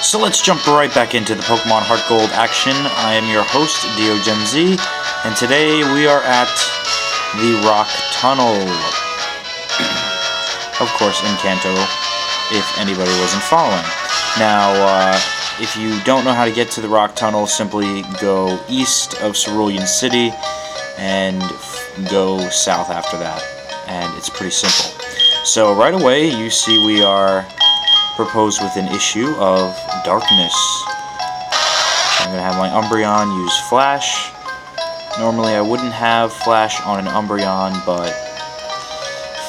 So let's jump right back into the Pokemon Heart Gold action. I am your host, DioGenZ, and today we are at the Rock Tunnel. Of course, in Kanto, if anybody wasn't following. Now, if you don't know how to get to the Rock Tunnel, simply go east of Cerulean City and go south after that. And it's pretty simple. So right away, you see we are proposed with an issue of darkness. I'm going to have my Umbreon use Flash. Normally I wouldn't have Flash on an Umbreon, but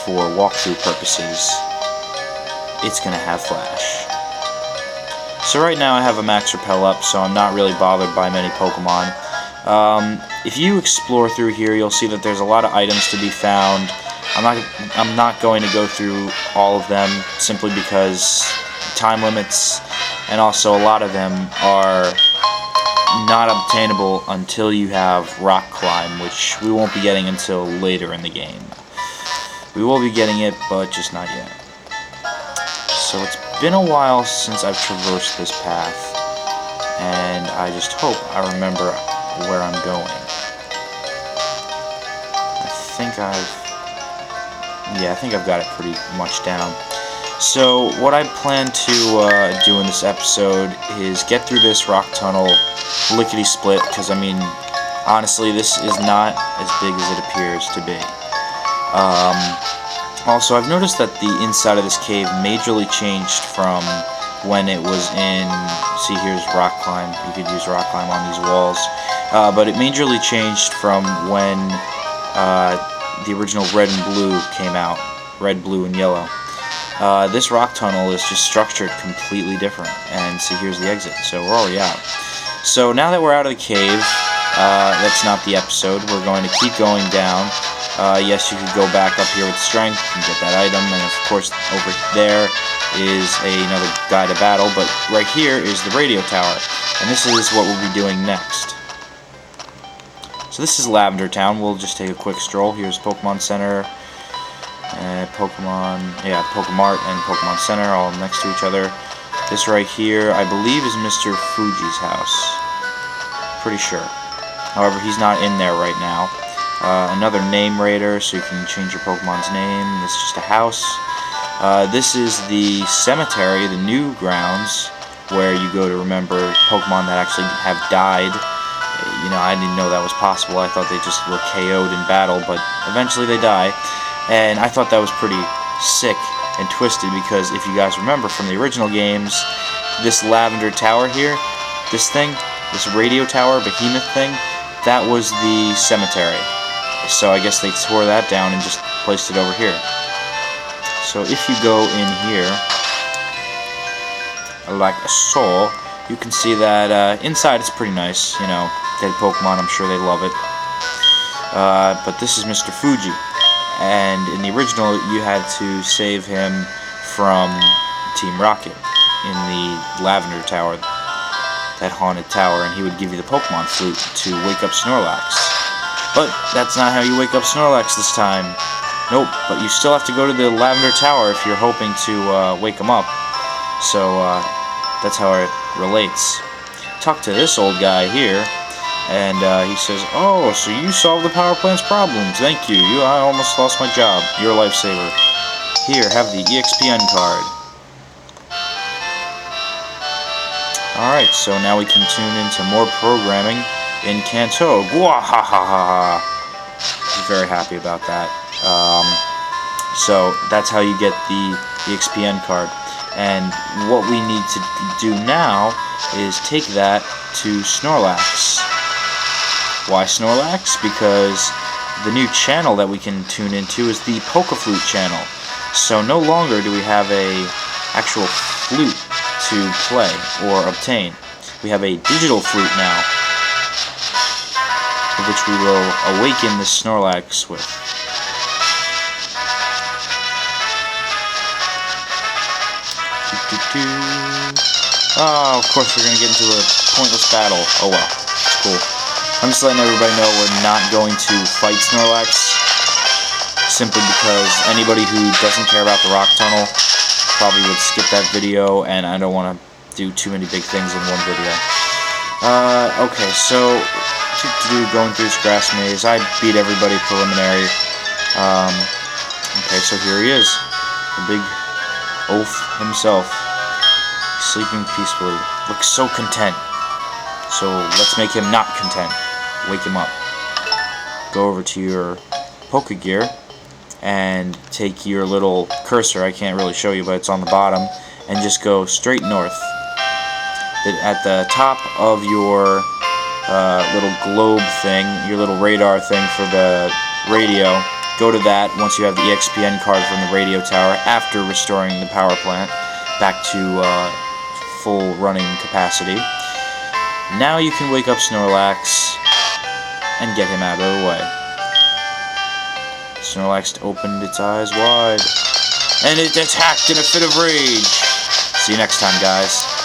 for walkthrough purposes, it's going to have Flash. So right now I have a Max Repel up, so I'm not really bothered by many Pokemon. If you explore through here, you'll see that there's a lot of items to be found. I'm not going to go through all of them simply because time limits, and also a lot of them are not obtainable until you have Rock Climb, which we won't be getting until later in the game. We will be getting it, but just not yet. So it's been a while since I've traversed this path, and I just hope I remember where I'm going. I think I've got it pretty much down. So what I plan to do in this episode is get through this rock tunnel lickety-split, because I mean, honestly, this is not as big as it appears to be. Also, I've noticed that the inside of this cave majorly changed from when it was in, see, here's Rock Climb, you could use Rock Climb on these walls, but it majorly changed from when the original Red and Blue came out, Red, Blue, and Yellow. This rock tunnel is just structured completely different, and see, here's the exit, so we're already out. So now that we're out of the cave, that's not the episode, we're going to keep going down. Yes, you could go back up here with strength and get that item, and of course over there is another guide to battle, but right here is the radio tower, and this is what we'll be doing next. So this is Lavender Town. We'll just take a quick stroll. Here's Pokemon Center, Pokemart and Pokemon Center all next to each other. This right here, I believe, is Mr. Fuji's house. Pretty sure. However, he's not in there right now. Another name raider, so you can change your Pokemon's name. This is just a house. This is the cemetery, the new grounds, where you go to remember Pokemon that actually have died. You know, I didn't know that was possible. I thought they just were KO'd in battle, but eventually they die. And I thought that was pretty sick and twisted, because if you guys remember from the original games, this Lavender Tower here, this thing, this radio tower, behemoth thing, that was the cemetery. So I guess they tore that down and just placed it over here. So if you go in here, like so, you can see that inside it's pretty nice. You know, dead Pokemon, I'm sure they love it. But this is Mr. Fuji, and in the original you had to save him from Team Rocket in the Lavender Tower, that haunted tower, and he would give you the Pokemon Flute to wake up Snorlax. But that's not how you wake up Snorlax this time. Nope, but you still have to go to the Lavender Tower if you're hoping to wake him up. So that's how it relates. Talk to this old guy here, and he says, "Oh, so you solved the power plant's problems. Thank you. I almost lost my job. You're a lifesaver. Here, have the EXPN card." Alright, so now we can tune into more programming in Kanto. Gwahahaha! I'm very happy about that. So that's how you get the EXPN card. And what we need to do now is take that to Snorlax. Why Snorlax? Because the new channel that we can tune into is the Pokeflute channel. So no longer do we have a actual flute to play or obtain. We have a digital flute now, which we will awaken the Snorlax with. Oh, of course we're going to get into a pointless battle. Oh well, it's cool. I'm just letting everybody know we're not going to fight Snorlax, simply because anybody who doesn't care about the rock tunnel probably would skip that video, and I don't want to do too many big things in one video. Okay, so going through this grass maze. I beat everybody preliminary. Okay, so here he is, the big oaf himself, sleeping peacefully. Looks so content. So let's make him not content. Wake him up. Go over to your Poke Gear and take your little cursor. I can't really show you, but it's on the bottom, and just go straight north. At the top of your little globe thing, your little radar thing for the radio, go to that once you have the EXPN card from the radio tower after restoring the power plant back to full running capacity. Now you can wake up Snorlax and get him out of the way. Snorlax opened its eyes wide and it attacked in a fit of rage. See you next time, guys.